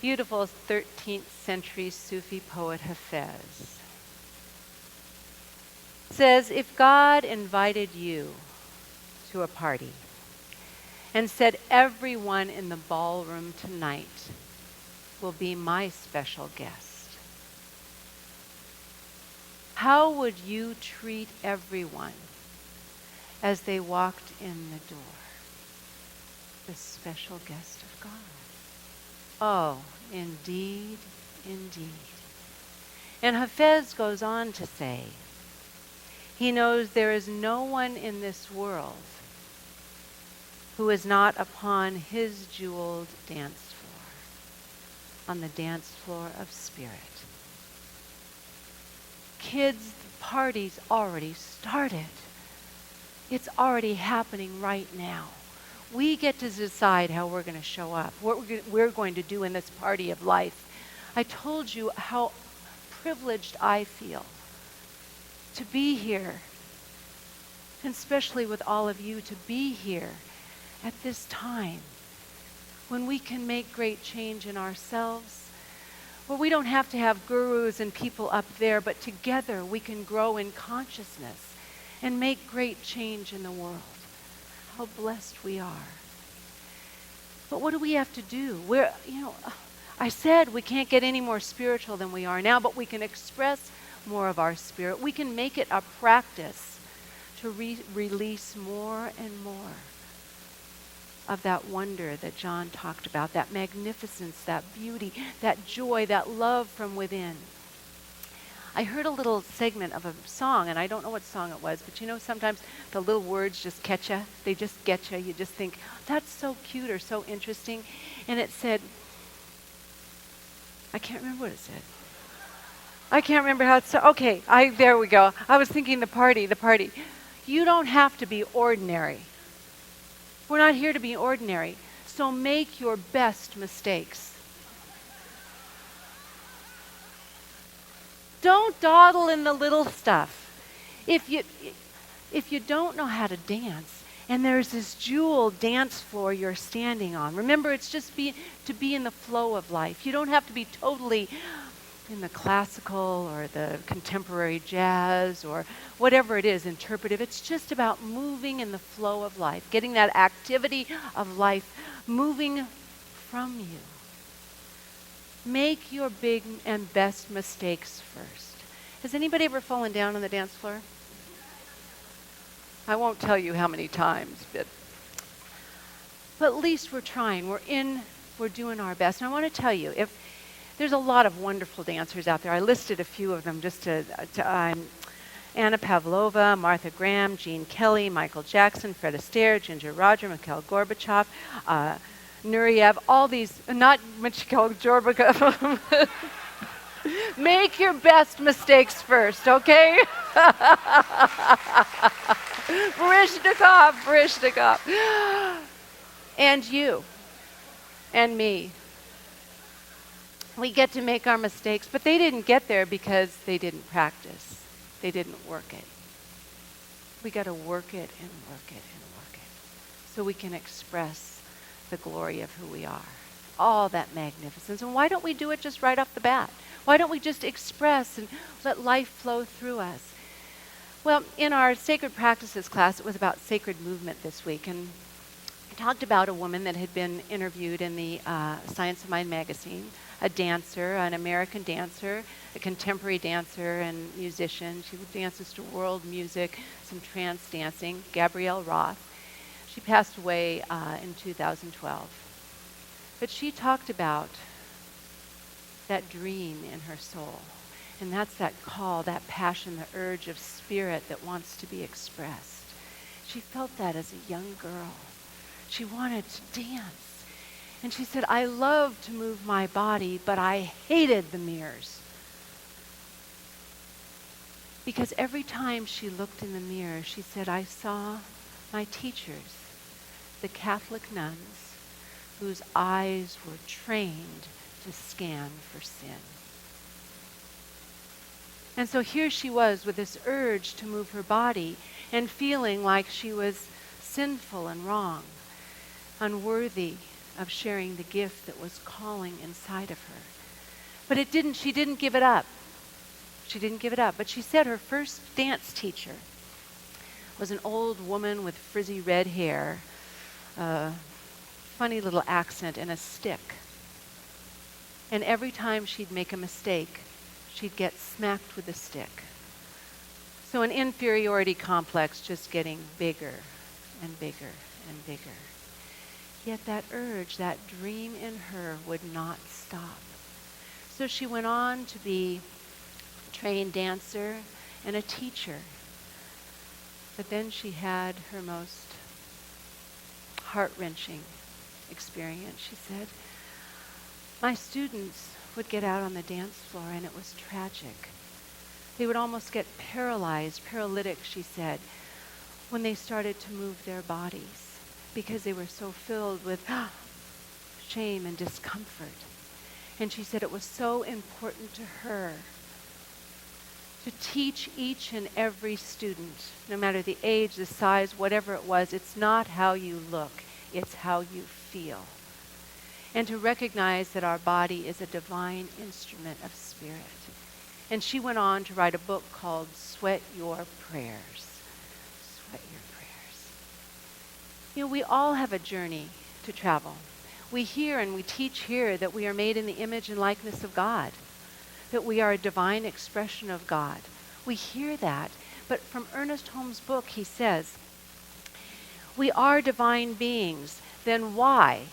beautiful 13th century Sufi poet Hafez says, if God invited you to a party and said, everyone in the ballroom tonight will be my special guest, how would you treat everyone as they walked in the door? The special guest of God. Oh, indeed, indeed. And Hafez goes on to say, he knows there is no one in this world who is not upon his jeweled dance floor, on the dance floor of spirit. Kids, the party's already started. It's already happening right now. We get to decide how we're going to show up, what we're going to do in this party of life. I told you how privileged I feel to be here, and especially with all of you, to be here at this time when we can make great change in ourselves, where we don't have to have gurus and people up there, but together we can grow in consciousness and make great change in the world. How blessed we are. But what do we have to do? I said we can't get any more spiritual than we are now, but we can express more of our spirit. We can make it a practice to release more and more of that wonder that John talked about, that magnificence, that beauty, that joy, that love from within. I heard a little segment of a song, and I don't know what song it was, but sometimes the little words just catch you. They just get you. You just think, that's so cute or so interesting. And it said, I can't remember what it said. I can't remember how it said. Okay, there we go. I was thinking the party. You don't have to be ordinary. We're not here to be ordinary. So make your best mistakes. Don't dawdle in the little stuff. If you don't know how to dance, and there's this jeweled dance floor you're standing on, remember, it's just to be in the flow of life. You don't have to be totally in the classical or the contemporary jazz or whatever it is, interpretive. It's just about moving in the flow of life, getting that activity of life moving from you. Make your big and best mistakes first. Has anybody ever fallen down on the dance floor? I won't tell you how many times, but at least we're trying. We're doing our best. And I want to tell you, if there's a lot of wonderful dancers out there. I listed a few of them just Anna Pavlova, Martha Graham, Gene Kelly, Michael Jackson, Fred Astaire, Ginger Rogers, Mikhail Gorbachev, Nureyev, all these, not Mikhail Gorbachev. Make your best mistakes first, okay? Barishnikov. And you, and me. We get to make our mistakes, but they didn't get there because they didn't practice. They didn't work it. We got to work it and work it and work it so we can express the glory of who we are, all that magnificence. And why don't we do it just right off the bat? Why don't we just express and let life flow through us? Well, in our Sacred Practices class, it was about sacred movement this week, and I talked about a woman that had been interviewed in the Science of Mind magazine, a dancer, an American dancer, a contemporary dancer and musician. She dances to world music, some trance dancing, Gabrielle Roth. She passed away in 2012. But she talked about that dream in her soul. And that's that call, that passion, the urge of spirit that wants to be expressed. She felt that as a young girl. She wanted to dance. And she said, I love to move my body, but I hated the mirrors. Because every time she looked in the mirror, she said, I saw my teachers, the Catholic nuns, whose eyes were trained to scan for sin. And so here she was with this urge to move her body and feeling like she was sinful and wrong, unworthy of sharing the gift that was calling inside of her. But she didn't give it up. She didn't give it up. But she said her first dance teacher was an old woman with frizzy red hair, a funny little accent, and a stick. And every time she'd make a mistake, she'd get smacked with a stick. So an inferiority complex just getting bigger and bigger and bigger. Yet that urge, that dream in her would not stop. So she went on to be a trained dancer and a teacher. But then she had her most heart-wrenching experience. She said, my students would get out on the dance floor and it was tragic. They would almost get paralytic, she said, when they started to move their bodies because they were so filled with shame and discomfort. And she said it was so important to her to teach each and every student, no matter the age, the size, whatever it was, it's not how you look, it's how you feel. And to recognize that our body is a divine instrument of spirit. And she went on to write a book called Sweat Your Prayers. Sweat Your Prayers. You know, we all have a journey to travel. We hear and we teach here that we are made in the image and likeness of God, that we are a divine expression of God. We hear that, but from Ernest Holmes' book, he says, we are divine beings. Then why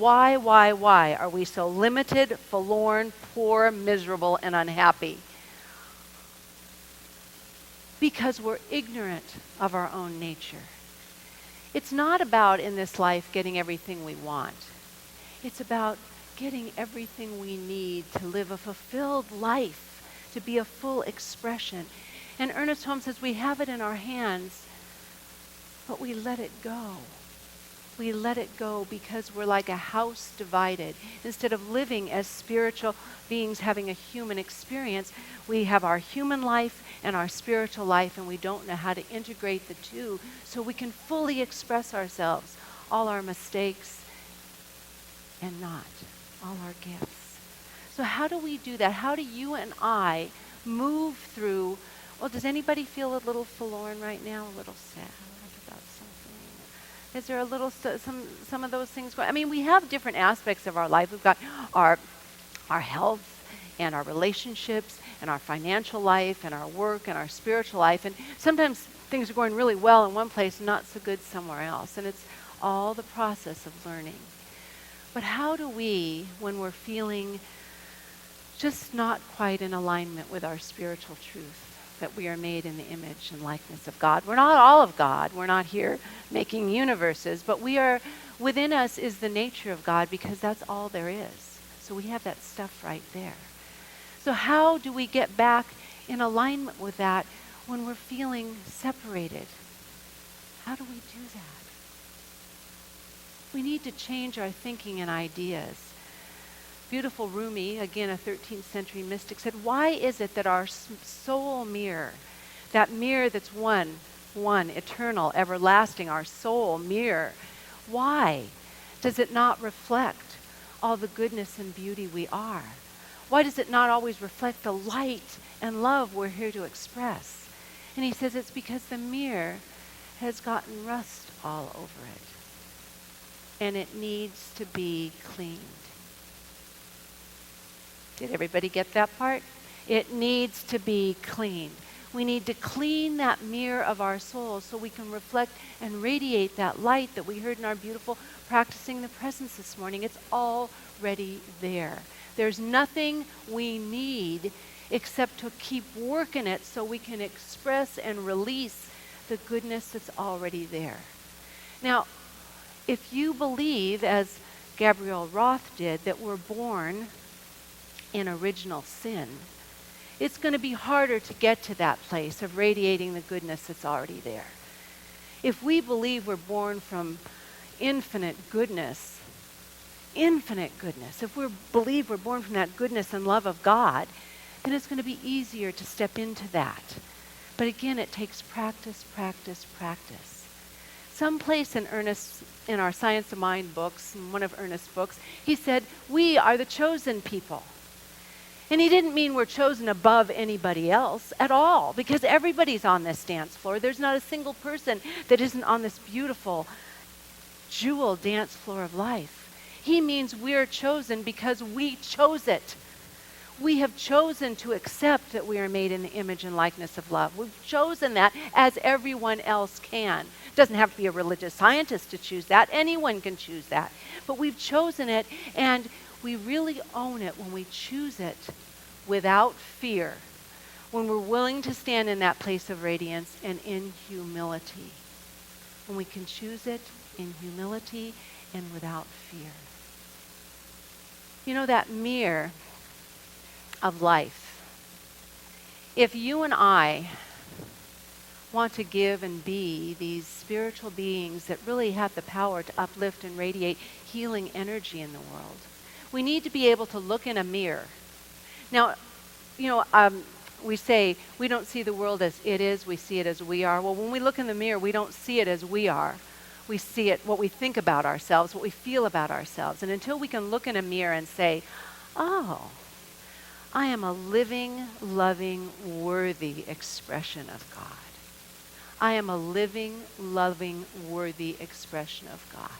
are we so limited, forlorn, poor, miserable, and unhappy? Because we're ignorant of our own nature. It's not about in this life getting everything we want. It's about getting everything we need to live a fulfilled life, to be a full expression. And Ernest Holmes says we have it in our hands, but we let it go. We let it go because we're like a house divided. Instead of living as spiritual beings having a human experience, we have our human life and our spiritual life, and we don't know how to integrate the two so we can fully express ourselves, all our mistakes and not all our gifts. So how do we do that? How do you and I move through, well, does anybody feel a little forlorn right now, a little sad about something? Is there a little, some of those things going? I mean, we have different aspects of our life. We've got our health and our relationships and our financial life and our work and our spiritual life. And sometimes things are going really well in one place and not so good somewhere else. And it's all the process of learning. But how do we, when we're feeling just not quite in alignment with our spiritual truth, that we are made in the image and likeness of God? We're not all of God. We're not here making universes, but we are, within us is the nature of God because that's all there is. So we have that stuff right there. So how do we get back in alignment with that when we're feeling separated? How do we do that? We need to change our thinking and ideas. Beautiful Rumi, again a 13th century mystic, said, why is it that our soul mirror, that mirror that's one, eternal, everlasting, our soul mirror, why does it not reflect all the goodness and beauty we are? Why does it not always reflect the light and love we're here to express? And he says it's because the mirror has gotten rust all over it. And it needs to be cleaned. Did everybody get that part? It needs to be cleaned. We need to clean that mirror of our soul so we can reflect and radiate that light that we heard in our beautiful practicing the presence this morning. It's already there. There's nothing we need except to keep working it so we can express and release the goodness that's already there. Now, if you believe, as Gabrielle Roth did, that we're born in original sin, it's going to be harder to get to that place of radiating the goodness that's already there. If we believe we're born from infinite goodness, if we believe we're born from that goodness and love of God, then it's going to be easier to step into that. But again, it takes practice, practice, practice. Someplace in our Science of Mind books, in one of Ernest's books, he said, we are the chosen people. And he didn't mean we're chosen above anybody else at all, because everybody's on this dance floor. There's not a single person that isn't on this beautiful jewel dance floor of life. He means we're chosen because we chose it. We have chosen to accept that we are made in the image and likeness of love. We've chosen that, as everyone else can. It doesn't have to be a religious scientist to choose that. Anyone can choose that. But we've chosen it, and we really own it when we choose it without fear, when we're willing to stand in that place of radiance and in humility. When we can choose it in humility and without fear. You know, that mirror of life. If you and I want to give and be these spiritual beings that really have the power to uplift and radiate healing energy in the world, we need to be able to look in a mirror. Now, we say we don't see the world as it is, we see it as we are. Well, when we look in the mirror, we don't see it as we are. We see it, what we think about ourselves, what we feel about ourselves. And until we can look in a mirror and say, oh, I am a living, loving, worthy expression of God. I am a living, loving, worthy expression of God.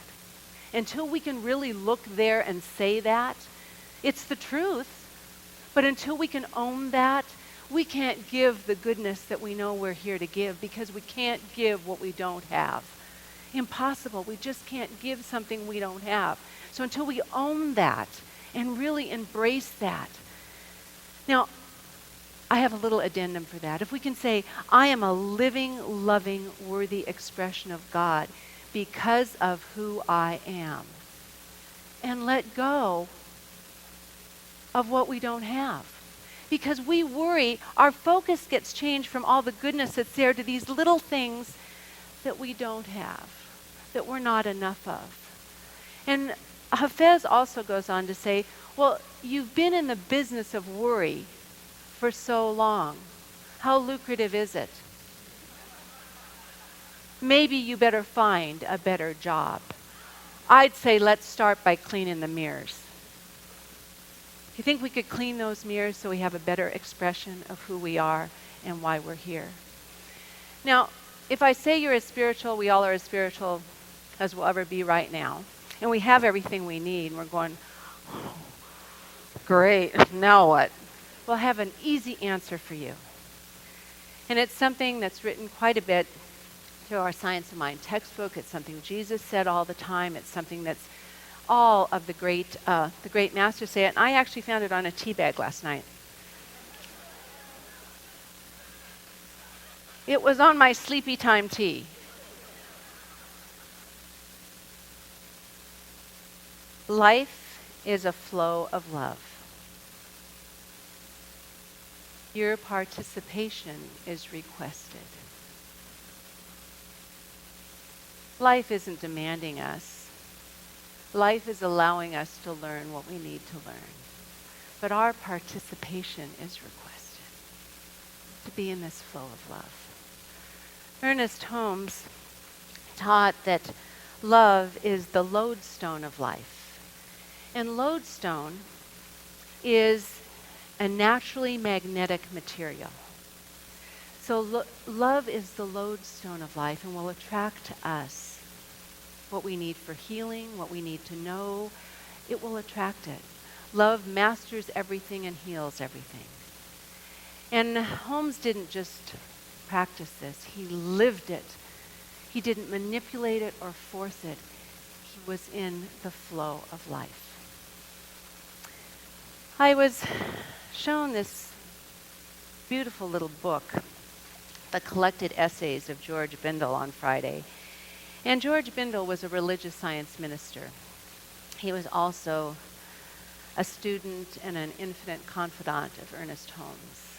Until we can really look there and say that, it's the truth. But until we can own that, we can't give the goodness that we know we're here to give, because we can't give what we don't have. Impossible. We just can't give something we don't have. So until we own that and really embrace that. Now, I have a little addendum for that. If we can say, I am a living, loving, worthy expression of God because of who I am, and let go of what we don't have. Because we worry, our focus gets changed from all the goodness that's there to these little things that we don't have, that we're not enough of. And Hafez also goes on to say, well, you've been in the business of worry for so long. How lucrative is it? Maybe you better find a better job. I'd say let's start by cleaning the mirrors. You think we could clean those mirrors so we have a better expression of who we are and why we're here? Now, if I say you're as spiritual, we all are as spiritual as we'll ever be right now, and we have everything we need, and we're going, oh, great, now what? Well, I have an easy answer for you. And it's something that's written quite a bit through our Science of Mind textbook. It's something Jesus said all the time. It's something that's all of the great masters say it. And I actually found it on a tea bag last night. It was on my sleepy time tea. Life is a flow of love. Your participation is requested. Life isn't demanding us. Life is allowing us to learn what we need to learn. But our participation is requested to be in this flow of love. Ernest Holmes taught that love is the lodestone of life. And lodestone is a naturally magnetic material. So love is the lodestone of life and will attract to us what we need for healing, what we need to know. It will attract it. Love masters everything and heals everything. And Holmes didn't just practice this. He lived it. He didn't manipulate it or force it. He was in the flow of life. I was shown this beautiful little book, The Collected Essays of George Bindle, on Friday. And George Bindle was a religious science minister. He was also a student and an infinite confidant of Ernest Holmes.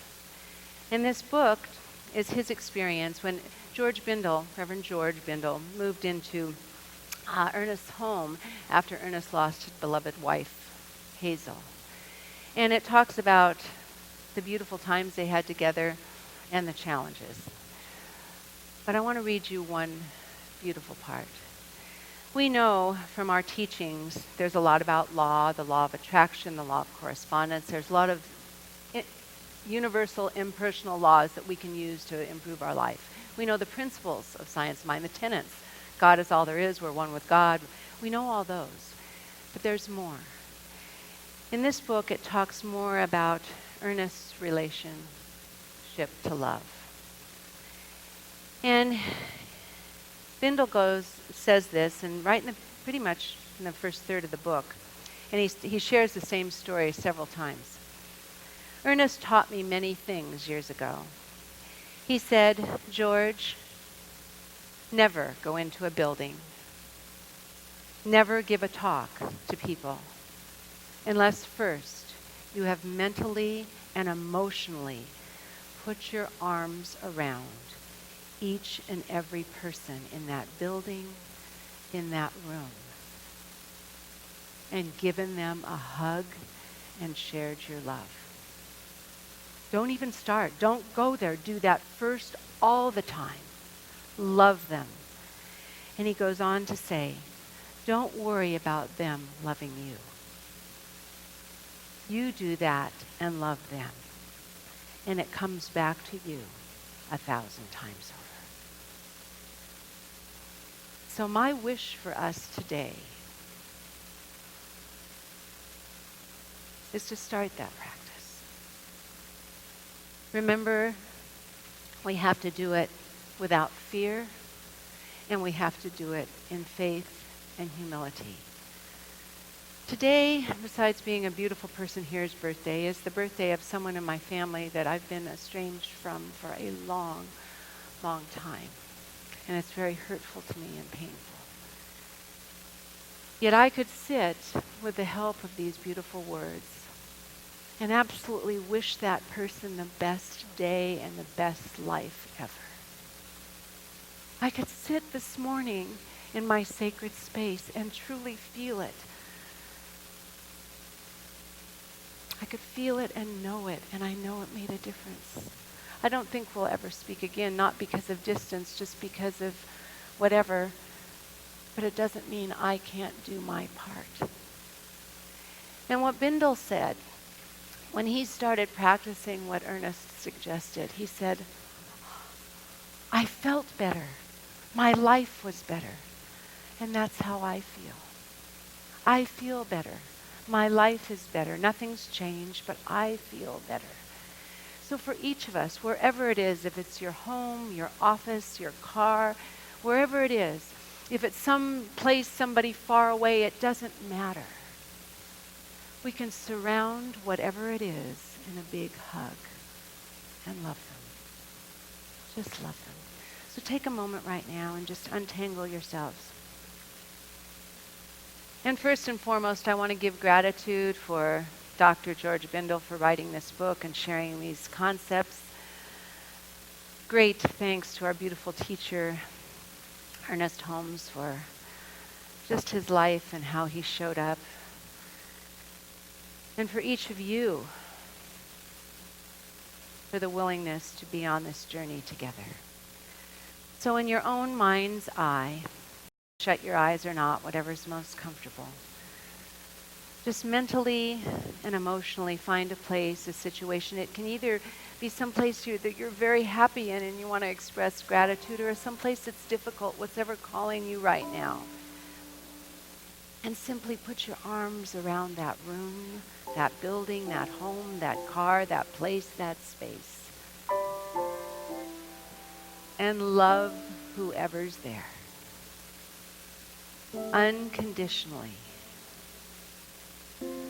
And this book is his experience when George Bindle, Reverend George Bindle, moved into Ernest's home after Ernest lost his beloved wife, Hazel. And it talks about the beautiful times they had together and the challenges. But I want to read you one beautiful part. We know from our teachings there's a lot about law, the law of attraction, the law of correspondence. There's a lot of universal impersonal laws that we can use to improve our life. We know the principles of science mind, the tenets. God is all there is, we're one with God. We know all those. But there's more. In this book, it talks more about Ernest's relationship to love. And Bindle says this, and pretty much in the first third of the book, and he shares the same story several times. Ernest taught me many things years ago. He said, George, never go into a building. Never give a talk to people unless first you have mentally and emotionally put your arms around each and every person in that building, in that room, and given them a hug and shared your love. Don't even start. Don't go there. Do that first all the time. Love them. And he goes on to say, don't worry about them loving you. You do that and love them. And it comes back to you 1,000 times over. So my wish for us today is to start that practice. Remember, we have to do it without fear, and we have to do it in faith and humility. Today, besides being a beautiful person here's birthday, is the birthday of someone in my family that I've been estranged from for a long, long time. And it's very hurtful to me and painful. Yet I could sit with the help of these beautiful words and absolutely wish that person the best day and the best life ever. I could sit this morning in my sacred space and truly feel it. I could feel it and know it, and I know it made a difference. I don't think we'll ever speak again, not because of distance, just because of whatever, but it doesn't mean I can't do my part. And what Bindle said, when he started practicing what Ernest suggested, he said, I felt better. My life was better. And that's how I feel. I feel better. My life is better. Nothing's changed, but I feel better. So for each of us, wherever it is, if it's your home, your office, your car, wherever it is, if it's some place, somebody far away, it doesn't matter. We can surround whatever it is in a big hug and love them. Just love them. So take a moment right now and just untangle yourselves. And first and foremost, I want to give gratitude for Dr. George Bindle for writing this book and sharing these concepts. Great thanks to our beautiful teacher, Ernest Holmes, for just his life and how he showed up. And for each of you, for the willingness to be on this journey together. So in your own mind's eye, shut your eyes or not, whatever's most comfortable. Just mentally and emotionally find a place, a situation. It can either be someplace that you're very happy in and you want to express gratitude, or someplace that's difficult, whatever calling you right now. And simply put your arms around that room, that building, that home, that car, that place, that space. And love whoever's there. Unconditionally.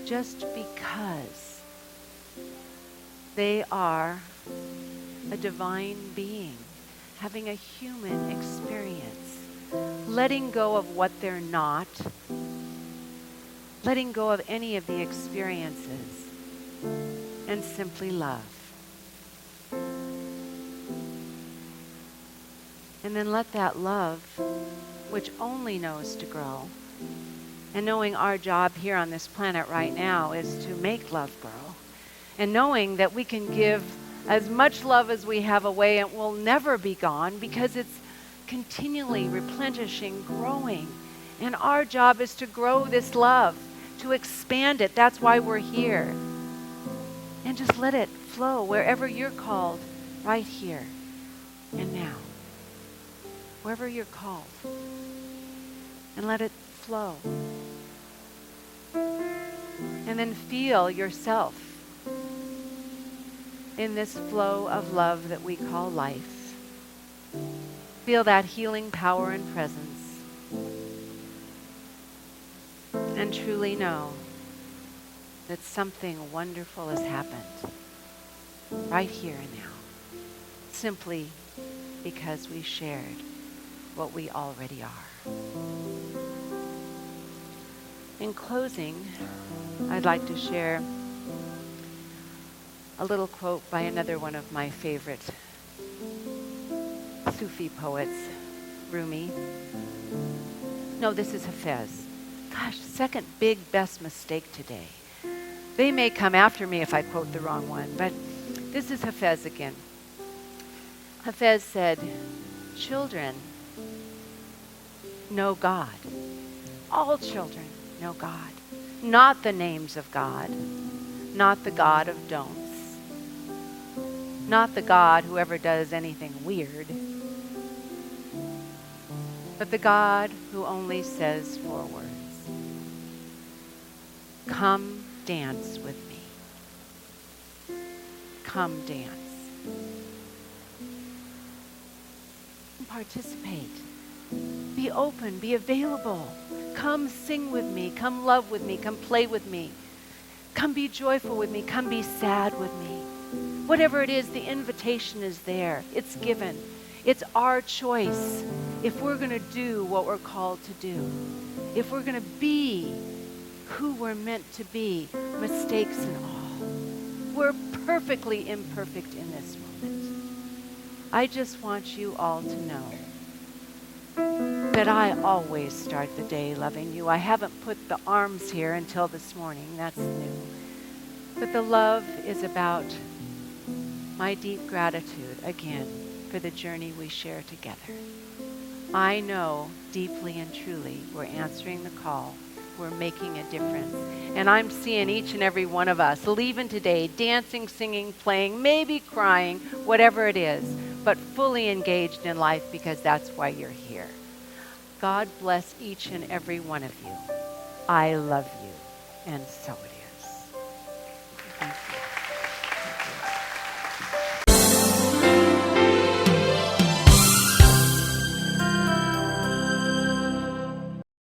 Just because they are a divine being, having a human experience, letting go of what they're not, letting go of any of the experiences, and simply love. And then let that love, which only knows to grow, and knowing our job here on this planet right now is to make love grow, and knowing that we can give as much love as we have away and will never be gone, because it's continually replenishing, growing. And our job is to grow this love, to expand it. That's why we're here. And just let it flow wherever you're called, right here and now. Wherever you're called. And let it flow. And then feel yourself in this flow of love that we call life. Feel that healing power and presence. And truly know that something wonderful has happened right here and now, simply because we shared what we already are. In closing, I'd like to share a little quote by another one of my favorite Sufi poets, Rumi. No, this is Hafez. Gosh, second big best mistake today. They may come after me if I quote the wrong one, but this is Hafez again. Hafez said, "Children know God. All children know God. Not the names of God. Not the God of don'ts. Not the God who ever does anything weird. But the God who only says 4 words. Come dance with me. Come dance. Participate. Be open. Be available. Come sing with me. Come love with me. Come play with me. Come be joyful with me. Come be sad with me. Whatever it is, the invitation is there. It's given. It's our choice if we're going to do what we're called to do. If we're going to be who we're meant to be, mistakes and all. We're perfectly imperfect in this moment. I just want you all to know that I always start the day loving you. I haven't put the arms here until this morning. That's new. But the love is about my deep gratitude, again, for the journey we share together. I know deeply and truly we're answering the call. We're making a difference. And I'm seeing each and every one of us leaving today, dancing, singing, playing, maybe crying, whatever it is, but fully engaged in life because that's why you're here. God bless each and every one of you. I love you, and so it is.